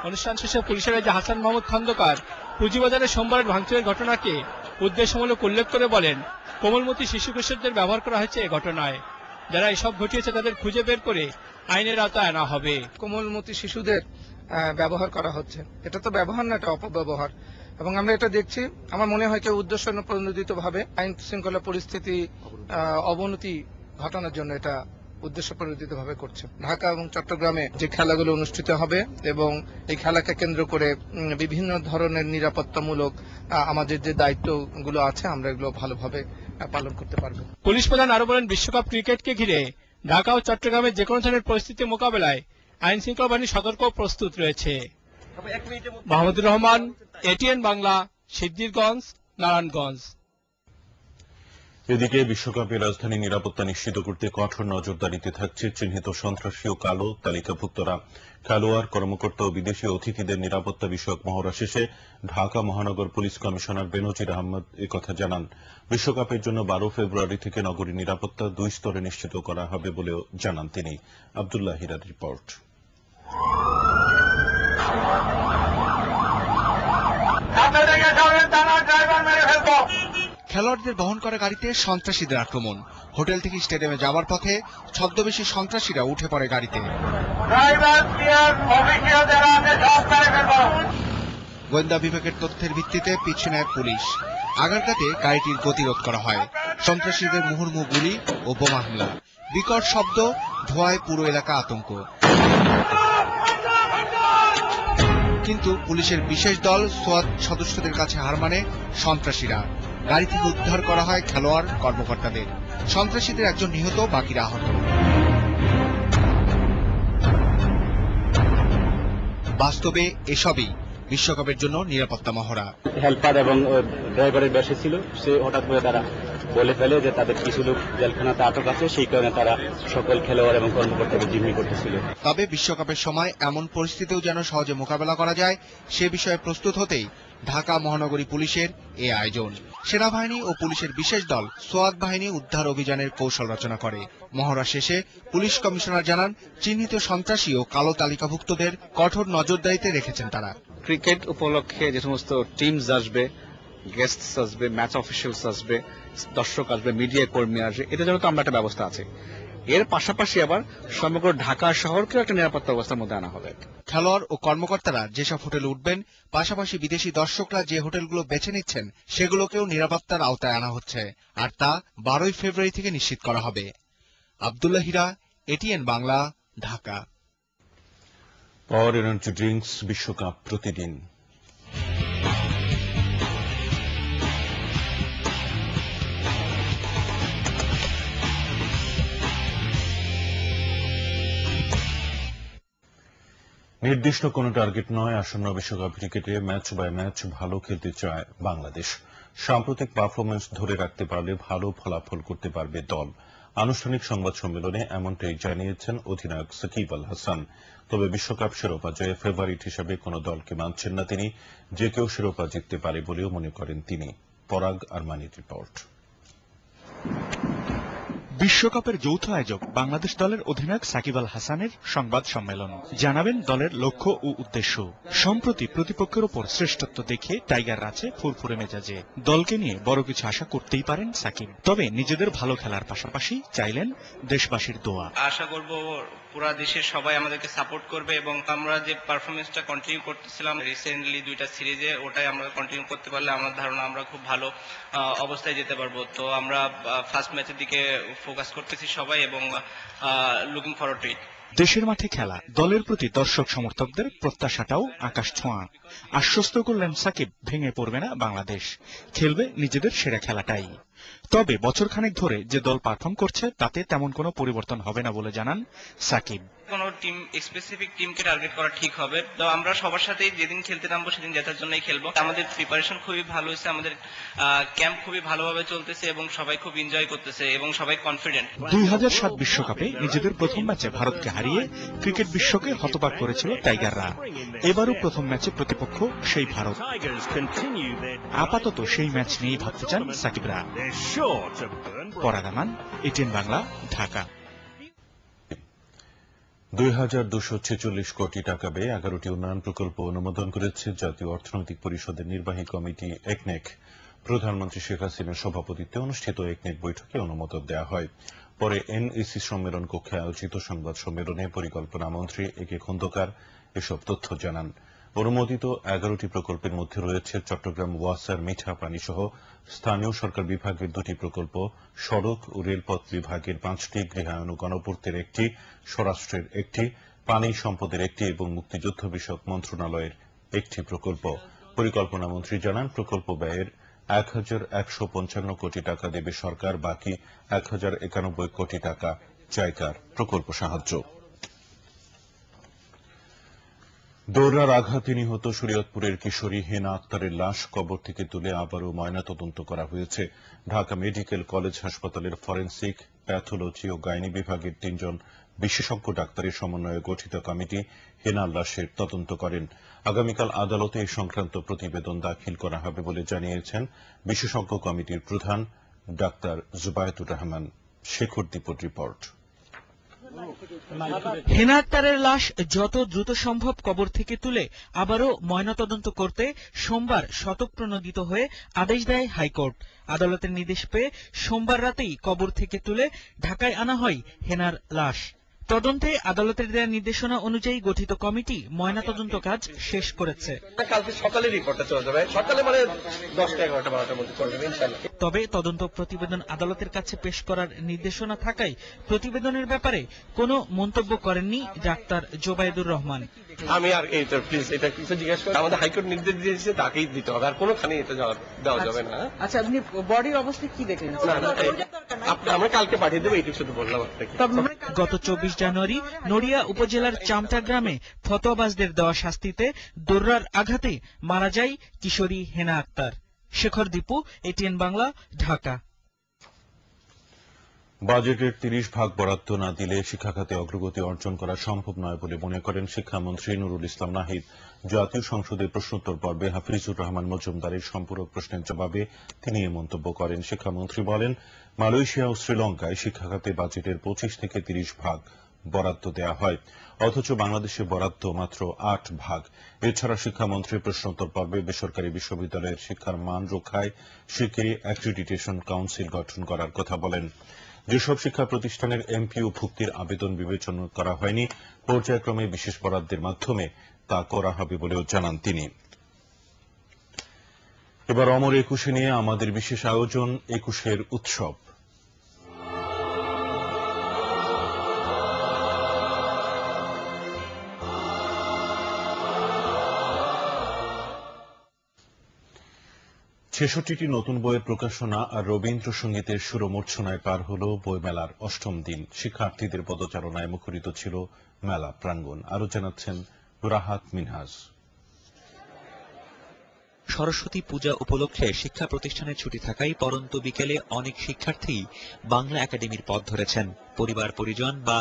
অনুষ্ঠান শেষে পুলিশের আইজি হাসান মাহমুদ খন্দকার পুঁজিবাজারে সোমবারের ভাঙচুরের ঘটনাকে উদ্দেশ্যমূলক উল্লেখ করে বলেন, কোমলমতি শিশু কিশোরদের ব্যবহার করা হয়েছে এ ঘটনায়। যারা এসব ঘটিয়েছে তাদের খুঁজে বের করে আইনের আওতায় আনা হবে। কোমলমতি শিশুদের ব্যবহার করা হচ্ছে, এটা তো ব্যবহার না, এটা অপব্যবহার। এবং আমরা এটা দেখছি, আমার মনে হয় কেউ উদ্দেশ্য প্রণোদিত ভাবে আইন শৃঙ্খলা পরিস্থিতি অবনতি ঘটানোর জন্য এটা উদ্দেশ্য প্রণোদিত ভাবে করছে। ঢাকা এবং চট্টগ্রামে যে খেলাগুলো অনুষ্ঠিত হবে এবং এই খেলাকে কেন্দ্র করে বিভিন্ন ধরনের নিরাপত্তামূলক আমাদের যে দায়িত্বগুলো আছে আমরা এগুলো ভালোভাবে পালন করতে পারবো। পুলিশ প্রধান আরো বলেন, বিশ্বকাপ ক্রিকেটকে ঘিরে ঢাকা ও চট্টগ্রামের যে কোনো ধরনের পরিস্থিতি মোকাবেলায় আইন শৃঙ্খলা বাহিনী সতর্ক প্রস্তুত রয়েছে। মাহমুদুর রহমান, এটিএন বাংলা, সিদ্ধিরগঞ্জ, নারায়ণগঞ্জ। এদিকে বিশ্বকাপে রাজধানী নিরাপত্তা নিশ্চিত করতে কঠোর নজরদারিতে থাকছে চিহ্নিত সন্ত্রাসী ও কালো তালিকাভুক্তরা। খেলোয়াড়, কর্মকর্তা ও বিদেশি অতিথিদের নিরাপত্তা বিষয়ক মহড়া শেষে ঢাকা মহানগর পুলিশ কমিশনার বেনজির আহমদ একথা জানান। বিশ্বকাপের জন্য 12 ফেব্রুয়ারি থেকে নগরীর নিরাপত্তা 2 স্তরে নিশ্চিত করা হবে বলেও জানান তিনি। আব্দুল্লাহ হীরার রিপোর্ট। খেলোয়াড়দের বহন করা গাড়িতে সন্ত্রাসীদের আক্রমণ। হোটেল থেকে স্টেডিয়ামে যাওয়ার পথে ছদ্মবেশী সন্ত্রাসীরা উঠে পড়ে গাড়িতে। গোয়েন্দা বিভাগের তথ্যের ভিত্তিতে পিছু নেয় পুলিশ। আগারগাঁতে গাড়িটির গতিরোধ করা হয়। সন্ত্রাসীদের মুহুর্মুহু গুলি ও বোমা হামলা, বিকট শব্দ, ধোঁয়ায় পুরো এলাকা আতঙ্ক। কিন্তু পুলিশের বিশেষ দল সোয়াত সদস্যদের কাছে হার মানে সন্ত্রাসীরা। গাড়ি থেকে উদ্ধার করা হয় খেলোয়াড়, কর্মকর্তাদের। সন্ত্রাসীদের একজন নিহত, বাকিরা আহত। বাস্তবে এসবই বিশ্বকাপের জন্য নিরাপত্তা মহড়া। হেল্পার এবং ড্রাইভারের বেশি ছিল, সে হঠাৎ করে তারা বলে ফেলে যে তাদের কিছু লোক জেলখানাতে আটক আছে, সেই কারণে তারা সকল খেলোয়াড় এবং কর্মকর্তাকে জিম্মি করতেছিল। তবে বিশ্বকাপের সময় এমন পরিস্থিতিও যেন সহজে মোকাবেলা করা যায় সে বিষয়ে প্রস্তুত হতেই ঢাকা মহানগরী পুলিশের এ আয়োজন। সেনাবাহিনী ও পুলিশের বিশেষ দল সোয়াত বাহিনী উদ্ধার অভিযানের কৌশল রচনা করে। মহড়া শেষে পুলিশ কমিশনার জানান, চিহ্নিত সন্ত্রাসী ও কালো তালিকাভুক্তদের কঠোর নজরদারিতে রেখেছেন তারা। ক্রিকেট উপলক্ষে যে সমস্ত টিমস আসবে, গেস্টস আসবে, ম্যাচ অফিসিয়ালস আসবে, দর্শক আসবে, মিডিয়া কর্মী আসবে, এদের জন্য তো আমরা একটা ব্যবস্থা আছে। এর পাশাপাশি আবার সমগ্র ঢাকা শহরকেও একটা নিরাপত্তা ব্যবস্থার মধ্যে আনা হবে। খেলোয়াড় ও কর্মকর্তারা যেসব হোটেলে উঠবেন, পাশাপাশি বিদেশি দর্শকরা যে হোটেলগুলো বেছে নিচ্ছেন সেগুলোকেও নিরাপত্তার আওতায় আনা হচ্ছে। আর তা 12 ফেব্রুয়ারি থেকে নিশ্চিত করা হবে। Abdullah Hira, ATN Bangla, Dhaka. Power energy drinks, বিশ্বকাপ প্রতিদিন। নির্দিষ্ট কোনো টার্গেট নয়, আসন্ন বিশ্বকাপ ক্রিকেটে ম্যাচ বাই ম্যাচ ভালো খেলতে চায় বাংলাদেশ। সাম্প্রতিক পারফরমেন্স ধরে রাখতে পারলে ভালো ফলাফল করতে পারবে দল। আনুষ্ঠানিক সংবাদ সম্মেলনে এমনটাই জানিয়েছেন অধিনায়ক সাকিব আল হাসান। তবে বিশ্বকাপ শিরোপা জয়ে ফেভারিট হিসেবে কোনো দলকে মানছেন না তিনি। যে কেউ শিরোপা জিততে পারে বলেও মনে করেন তিনি। পরাগ আরমানির রিপোর্ট। বিশ্বকাপের যৌথ আয়োজক বাংলাদেশ দলের অধিনায়ক সাকিব আল হাসানের সংবাদ সম্মেলন। জানাবেন দলের লক্ষ্য ও উদ্দেশ্য। সম্প্রতি প্রতিপক্ষের ওপর শ্রেষ্ঠত্ব দেখে টাইগার আছে ফুরফুরে মেজাজে। দলকে নিয়ে বড় কিছু আশা করতেই পারেন সাকিব, তবে নিজেদের ভালো খেলার পাশাপাশি চাইলেন দেশবাসীর দোয়া। আশা করব পুরা দেশের সবাই আমাদেরকে সাপোর্ট করবে এবং আমরা যে পারফরমেন্সটা কন্টিনিউ করতেছিলাম রিসেন্টলি 2টা সিরিজে, ওটাই আমরা কন্টিনিউ করতে পারলে আমার ধারণা আমরা খুব ভালো অবস্থায় যেতে পারবো। তো আমরা ফার্স্ট ম্যাচের দিকে ফোকাস করতেছি সবাই এবং লুকিং ফরওয়ার্ড টু ইট। দেশের মাঠে খেলা, দলের প্রতি দর্শক সমর্থকদের প্রত্যাশাটাও আকাশ ছোঁয়া। আশ্বস্ত করলেন সাকিব, ভেঙে পড়বে না বাংলাদেশ, খেলবে নিজেদের সেরা খেলাটাই। তবে বছরখানেক ধরে যে দল পারফর্ম করছে তাতে তেমন কোনো পরিবর্তন হবে না বলে জানান সাকিব। কোনো টিম স্পেসিফিক টিমকে টার্গেট করা ঠিক হবে। তো আমরা সবার সাথেই যেদিন খেলতে নামবো সেদিন জেতার জন্যই খেলবো। আমাদের প্রিপারেশন খুবই ভালো হয়েছে, আমাদের ক্যাম্প খুবই ভালোভাবে চলতেছে এবং সবাই খুব এনজয় করতেছে এবং সবাই কনফিডেন্ট। 2007 বিশ্বকাপে নিজেদের প্রথম ম্যাচে ভারতকে হারিয়ে ক্রিকেট বিশ্বকে হতবাক করেছিল টাইগাররা। এবারও প্রথম ম্যাচে প্রতিপক্ষ সেই ভারত। আপাতত সেই ম্যাচ নিয়েই ভাবতে চান সাকিবরা। পরাগ আরমান, এটিএন বাংলা, ঢাকা। 2,246 কোটি টাকা ব্যয়ে 11টি উন্নয়ন প্রকল্প অনুমোদন করেছে জাতীয় অর্থনৈতিক পরিষদের নির্বাহী কমিটি একনেক। প্রধানমন্ত্রী শেখ হাসিনার সভাপতিত্বে অনুষ্ঠিত একনেক বৈঠকে অনুমোদন দেওয়া হয়। পরে এনইসি সম্মেলন কক্ষে আয়োজিত সংবাদ সম্মেলনে পরিকল্পনা মন্ত্রী একে খন্দকার এসব তথ্য জানান। অনুমোদিত 11টি প্রকল্পের মধ্যে রয়েছে চট্টগ্রাম ওয়াসার মিঠা পানি সহ স্থানীয় সরকার বিভাগের 2টি প্রকল্প, সড়ক ও রেলপথ বিভাগের 5টি, গৃহায়ন ও গণপূর্তের 1টি, স্বরাষ্ট্রের 1টি, পানি সম্পদের 1টি এবং মুক্তিযুদ্ধ বিষয়ক মন্ত্রণালয়ের 1টি প্রকল্প। পরিকল্পনা মন্ত্রী জানান, প্রকল্প ব্যয়ের 1,155 কোটি টাকা দেবে সরকার, বাকি 1,091 কোটি টাকা জায়গার প্রকল্প সাহায্য। দৌড়ার আঘাতে নিহত শরীয়তপুরের কিশোরী হেনা আক্তারের লাশ কবর থেকে তুলে আবারও ময়নাতদন্ত করা হয়েছে। ঢাকা মেডিকেল কলেজ হাসপাতালের ফরেনসিক, প্যাথোলজি ও গাইনি বিভাগের 3 জন বিশেষজ্ঞ ডাক্তারের সমন্বয়ে গঠিত কমিটি হেনার লাশের তদন্ত করেন। আগামীকাল আদালতে এই সংক্রান্ত প্রতিবেদন দাখিল করা হবে বলে জানিয়েছেন বিশেষজ্ঞ কমিটির প্রধান ডাক্তার জুবায়েদুর রহমান। শেখর দীপুর রিপোর্ট। হেনা আক্তারের লাশ যত দ্রুত সম্ভব কবর থেকে তুলে আবারও ময়নাতদন্ত করতে সোমবার শতপ্রণোদিত হয়ে আদেশ দেয় হাইকোর্ট। আদালতের নির্দেশ পেয়ে সোমবার রাতেই কবর থেকে তুলে ঢাকায় আনা হয় হেনার লাশ। তদন্তে আদালতের দেওয়া নির্দেশনা অনুযায়ী গঠিত কমিটি ময়নাতদন্ত কাজ শেষ করেছে। কালকে সকালে রিপোর্টটা চলে যাবে, সকালে মানে 10টা 11টা 12টার মধ্যে চলে যাবে ইনশাআল্লাহ। তবে তদন্ত প্রতিবেদন আদালতের কাছে পেশ করার নির্দেশনা থাকায় প্রতিবেদনের ব্যাপারে কোনো মন্তব্য করেননি ডাক্তার জোবায়েদুর রহমান। আমি আর এইটা প্লিজ এটা কিছু জিজ্ঞেস করি, আমাদের হাইকোর্ট নির্দেশ দিয়েছে তাকেই দিতে হবে, আর কোনোখানে এটা দেওয়া যাবে না। আচ্ছা, আপনি বডির অবস্থা কি দেখলেন? আমরা কালকে পাঠিয়ে দেবো, এইটুকু শুধু বললাম আপনাকে। গত 24 জানুয়ারি নড়িয়া উপজেলার চামটা গ্রামে ফতোয়াবাজদের দেওয়া শাস্তিতে দৌড়ার আঘাতে মারা যায় কিশোরী হেনা আক্তার। শেখর দীপু, এটিএন বাংলা, ঢাকা। বাজেটের 30 ভাগ বরাদ্দ না দিলে শিক্ষা খাতে অগ্রগতি অর্জন করা সম্ভব নয় বলে মনে করেন শিক্ষামন্ত্রী নুরুল ইসলাম নাহিদ। জাতীয় সংসদে প্রশ্নোত্তর পর্বে হাফিজুর রহমান মজুমদারের সম্পূরক প্রশ্নের জবাবে তিনি এ মন্তব্য করেন। শিক্ষামন্ত্রী বলেন, মালয়েশিয়া ও শ্রীলঙ্কায় শিক্ষা খাতে বাজেটের 25 থেকে 30 ভাগ বরাদ্দ দেওয়া হয়, অথচ বাংলাদেশে বরাদ্দ মাত্র 8 ভাগ। এছাড়া শিক্ষামন্ত্রী প্রশ্নোত্তর পর্বে বেসরকারি বিশ্ববিদ্যালয়ের শিক্ষার মান রক্ষায় শিগগিরই অ্যাক্রিডিটেশন কাউন্সিল গঠন করার কথা বলেন। যেসব শিক্ষা প্রতিষ্ঠানের এমপিও ভুক্তির আবেদন বিবেচনা করা হয়নি, পর্যায়ক্রমে বিশেষ বরাদ্দের মাধ্যমে তা করা হবে বলেও জানান তিনি। এবার অমর 21 নিয়ে আমাদের বিশেষ আয়োজন 21-এর উৎসব। ছেষট্টিটি নতুন বইয়ের প্রকাশনা আর রবীন্দ্রসঙ্গীতের সুরমূর্ছনায় পার হল বইমেলার 8ম দিন। শিক্ষার্থীদের পদচারণায় মুখরিত ছিল মেলা প্রাঙ্গণ। আরো জানাচ্ছেন রাহাত মিনহাজ। সরস্বতী পূজা উপলক্ষে শিক্ষা প্রতিষ্ঠানের ছুটি থাকায় পরন্ত বিকেলে অনেক শিক্ষার্থী বাংলা একাডেমির পথ ধরেছেন। পরিবার পরিজন বা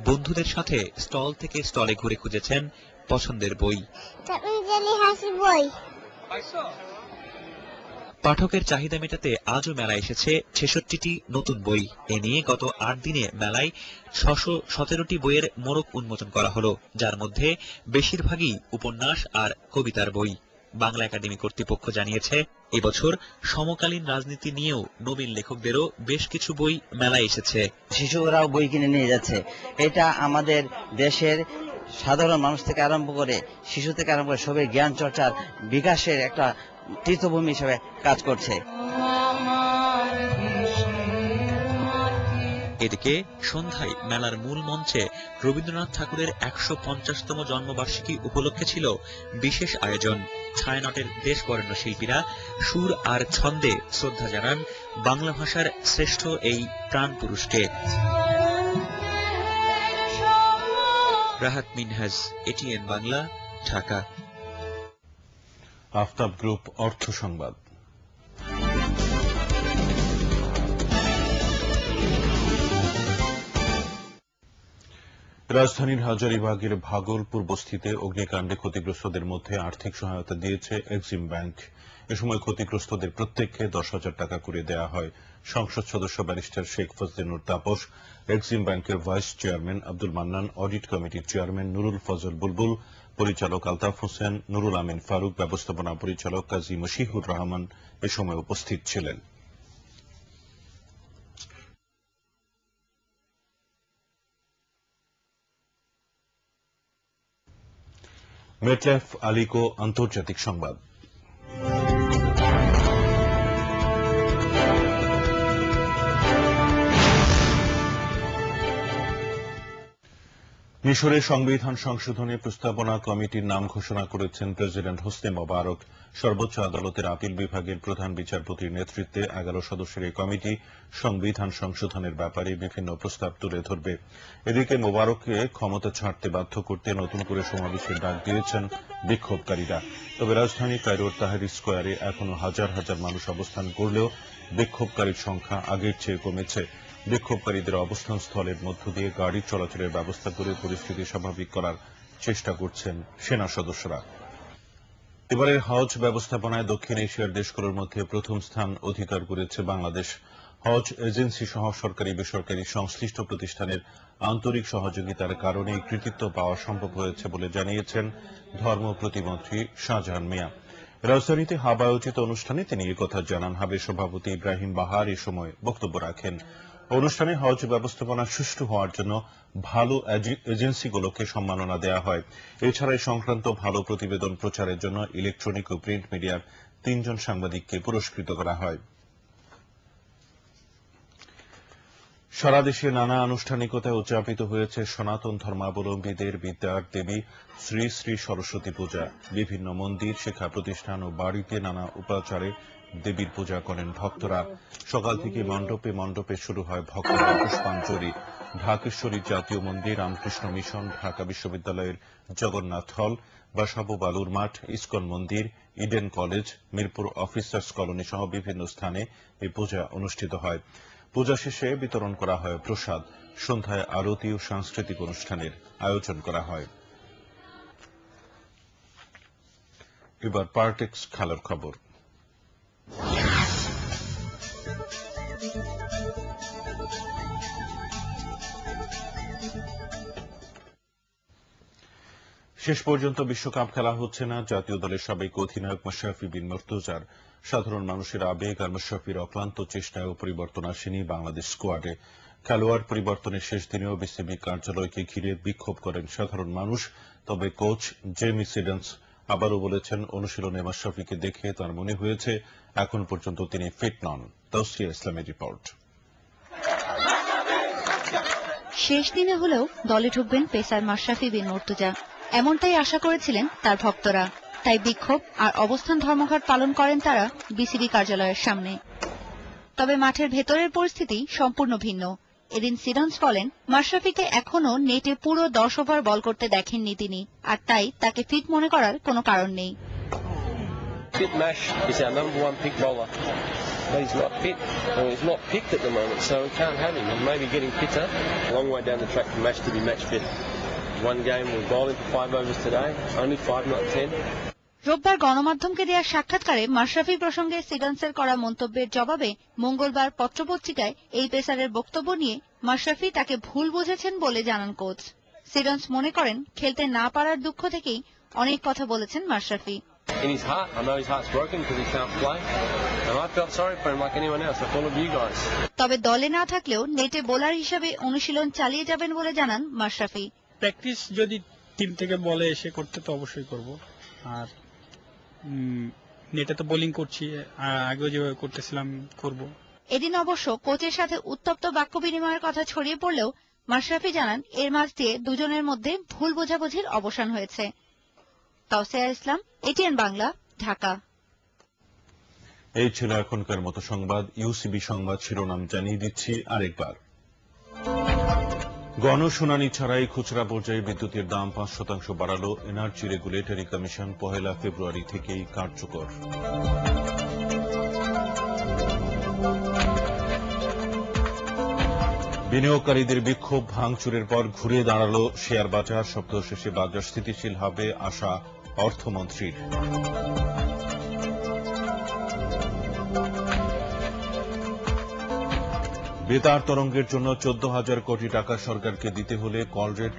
বন্ধুদের সাথে স্টল থেকে স্টলে ঘুরে খুঁজেছেন পছন্দের বই। পাঠকের চাহিদা মেটাতে আজও মেলায় এসেছে 66টি নতুন বই। এ নিয়ে গত 8 দিনে মেলায় 617টি বইয়ের মোড়ক উন্মোচন করা হলো, যার মধ্যে বেশিরভাগই উপন্যাস আর কবিতার বই। বাংলা একাডেমি কর্তৃপক্ষ জানিয়েছে, এবছর সমকালীন রাজনীতি নিয়েও নবীন লেখকদেরও বেশ কিছু বই মেলায় এসেছে। শিশুরাও বই কিনে নিয়ে যাচ্ছে। এটা আমাদের দেশের সাধারণ মানুষ থেকে আরম্ভ করে শিশু থেকে আরম্ভ করে সবাই জ্ঞান চর্চার বিকাশের একটা তীর্থভূমি হিসেবে কাজ করছে। এদিকে সন্ধ্যায় মেলার মূল মঞ্চে রবীন্দ্রনাথ ঠাকুরের 150তম জন্মবার্ষিকী উপলক্ষে ছিল বিশেষ আয়োজন। ছায়ানটের দেশবরেণ্য শিল্পীরা সুর আর ছন্দে শ্রদ্ধা জানান বাংলা ভাষার শ্রেষ্ঠ এই প্রাণ পুরুষকে। রাহাত মিনহাজ, এটিএন বাংলা, ঢাকা। আফতাব গ্রুপ অর্থ সংবাদ। রাজধানীর হাজারীবাগের ভাগলপুর বস্তিতে অগ্নিকাণ্ডে ক্ষতিগ্রস্তদের মধ্যে আর্থিক সহায়তা দিয়েছে এক্সিম ব্যাংক। এ সময় ক্ষতিগ্রস্তদের প্রত্যেককে 10,000 টাকা করে দেওয়া হয়। সংসদ সদস্য ব্যারিস্টার শেখ ফজলে-নূর তাপস, এক্সিম ব্যাংকের vice chairman Abdul Mannan, audit কমিটির চেয়ারম্যান নুরুল ফজল বুলবুল, পরিচালক আলতাফ হোসেন, নুরুল আমিন ফারুক, ব্যবস্থাপনা পরিচালক কাজী মশিহুর রহমান এ সময় উপস্থিত ছিলেন। মেটলাইফ আলিকো আন্তর্জাতিক সংবাদ। মিশরের সংবিধান সংশোধনী প্রস্তাবনা কমিটির নাম ঘোষণা করেছেন প্রেসিডেন্ট হোসনি মোবারক। সর্বোচ্চ আদালতের আপিল বিভাগের প্রধান বিচারপতির নেতৃত্বে 11 সদস্যের এই কমিটি সংবিধান সংশোধনের ব্যাপারে বিভিন্ন প্রস্তাব তুলে ধরবে। এদিকে মোবারককে ক্ষমতা ছাড়তে বাধ্য করতে নতুন করে সমাবেশের ডাক দিয়েছেন বিক্ষোভকারীরা। তবে রাজধানী কায়রোর তাহরির স্কোয়ারে এখনো হাজার হাজার মানুষ অবস্থান করলেও বিক্ষোভকারীর সংখ্যা আগের চেয়ে কমেছে। বিক্ষোভকারীদের অবস্থান স্থলের মধ্য দিয়ে গাড়ি চলাচলের ব্যবস্থা করে পরিস্থিতি স্বাভাবিক করার চেষ্টা করছেন সেনা সদস্যরা। এবারের হজ ব্যবস্থাপনায় দক্ষিণ এশিয়ার দেশগুলোর মধ্যে প্রথম স্থান অধিকার করেছে বাংলাদেশ। হজ এজেন্সি সহ সরকারি বেসরকারি সংশ্লিষ্ট প্রতিষ্ঠানের আন্তরিক সহযোগিতার কারণে এই কৃতিত্ব পাওয়া সম্ভব হয়েছে বলে জানিয়েছেন ধর্ম প্রতিমন্ত্রী শাহজাহান মিয়া। রাজধানীতে হাব আয়োজিত অনুষ্ঠানে তিনি একথা জানান। হাবের সভাপতি ইব্রাহিম বাহার এ সময় বক্তব্য রাখেন। অনুষ্ঠানে হজ ব্যবস্থাপনা সুষ্ঠু হওয়ার জন্য ভালো এজেন্সিগুলোকে সম্মাননা দেওয়া হয়। এছাড়া এই সংক্রান্ত ভালো প্রতিবেদন প্রচারের জন্য ইলেকট্রনিক ও প্রিন্ট মিডিয়ার 3 জন সাংবাদিককে পুরস্কৃত করা হয়। সারা দেশে নানা আনুষ্ঠানিকতায় উদযাপিত হয়েছে সনাতন ধর্মাবলম্বীদের বিদ্যার দেবী শ্রী শ্রী সরস্বতী পূজা। বিভিন্ন মন্দির, শিক্ষা প্রতিষ্ঠান ও বাড়িতে নানা উপাচারে দেবীর পূজা করেন ভক্তরা। সকাল থেকে মণ্ডপে মণ্ডপে শুরু হয় ভক্তরা পুষ্পাঞ্জলি। ঢাকেশ্বরী জাতীয় মন্দির, রামকৃষ্ণ মিশন, ঢাকা বিশ্ববিদ্যালয়ের জগন্নাথ হল, বাসাবো বালুর মাঠ, ইসকন মন্দির, Eden college, Mirpur officers colony সহ বিভিন্ন স্থানে এই পূজা অনুষ্ঠিত হয়। পূজা শেষে বিতরণ করা হয় প্রসাদ। সন্ধ্যায় আরতি ও সাংস্কৃতিক অনুষ্ঠানের আয়োজন করা হয়। এবার পার্টেক্স খেলার খবর। শেষ পর্যন্ত বিশ্বকাপ খেলা হচ্ছে না। জাতীয় দলের সাবেক অধিনায়ক মাশরাফি বিন মুর্তজার সাধারণ মানুষের আবেগ আর মাশরাফির অক্লান্ত চেষ্টায় পরিবর্তন আসেনি বাংলাদেশ স্কোয়াডে। খেলোয়াড় পরিবর্তনের শেষ দিনেও বিসিবি কার্যালয়কে ঘিরে বিক্ষোভ করেন সাধারণ মানুষ। তবে কোচ জেমি সিডন্স আবারও বলেছেন, অনুশীলনে মাশরাফিকে দেখে তার মনে হয়েছে এখন পর্যন্ত তিনি ফিট নন। তাওসিয়া ইসলামের রিপোর্ট। শেষ দিনে হলেও দলে ঢুকবেন পেসার মাশরাফি বিন মুর্তজা, এমনটাই আশা করেছিলেন তার ভক্তরা। তাই বিক্ষোভ আর অবস্থান ধর্মঘট পালন করেন তারা বিসিবি কার্যালয়ের সামনে। তবে মাঠের ভেতরের পরিস্থিতি সম্পূর্ণ ভিন্ন। এদিন সিডন্স বলেন, মাশরাফিকে এখনো নেটে পুরো 10 ওভার বল করতে দেখেননি তিনি, আর তাই তাকে ফিট মনে করার কোনো কারণ নেই। Fit Mash is our number one pick bowler. But he's not fit, or he's not picked at the moment, so we can't have him. He may be getting fitter. A long way down the track for Mash to be match fit. One game we're bowling for 5 overs today, only 5, not 10. রোববার গণমাধ্যমকে দেওয়া সাক্ষাৎকারে মাশরাফি প্রসঙ্গে সিডন্সের করা মন্তব্যের জবাবে মঙ্গলবার পত্রপত্রিকায় এই পেসারের বক্তব্য নিয়ে মাশরাফি তাকে ভুল বুঝেছেন বলে জানান কোচ। সিডন্স মনে করেন, খেলতে না পারার দুঃখ থেকেই অনেক কথা বলেছেন Mashrafe. In his heart, I know his heart's broken because he can't play. And I felt sorry for him like anyone else, like all of you guys. তবে দলে না থাকলেও নেটে বোলার হিসেবে অনুশীলন চালিয়ে যাবেন বলে জানান মাশরাফি। প্র্যাকটিস যদি টিম থেকে বলে এসে করতে তো অবশ্যই করব, আর নেটে তো বোলিং করছি, আগেও যেভাবে করতেছিলাম করব। এদিন অবশ্য কোচের সাথে উত্তপ্ত বাক্য বিনিময়ের কথা ছড়িয়ে পড়লেও মাশরাফি জানান, এর মাঝ দিয়ে দুজনের মধ্যে ভুল বোঝাবুঝির অবসান হয়েছে। তাওসিয়া ইসলাম, এটিএন বাংলা, ঢাকা। এই ছিল এখনকার মতো সংবাদ। ইউসিবি সংবাদ শিরোনাম জানিয়ে দিচ্ছি আরেকবার। গণশুনানি ছাড়াই খুচরা পর্যায়ে বিদ্যুতের দাম 5% বাড়ালো এনার্জি রেগুলেটরি কমিশন। 1 ফেব্রুয়ারি থেকেই কার্যকর। বিনিয়োগকারীদের বিক্ষোভ ভাঙচুরের পর ঘুরে দাঁড়ালো শেয়ার বাজার। সপ্তাহ শেষে বাজার স্থিতিশীল হবে আশা অর্থমন্ত্রীর। বেতার তরঙ্গের জন্য 14,000 কোটি টাকা সরকারকে দিতে হলে কল রেট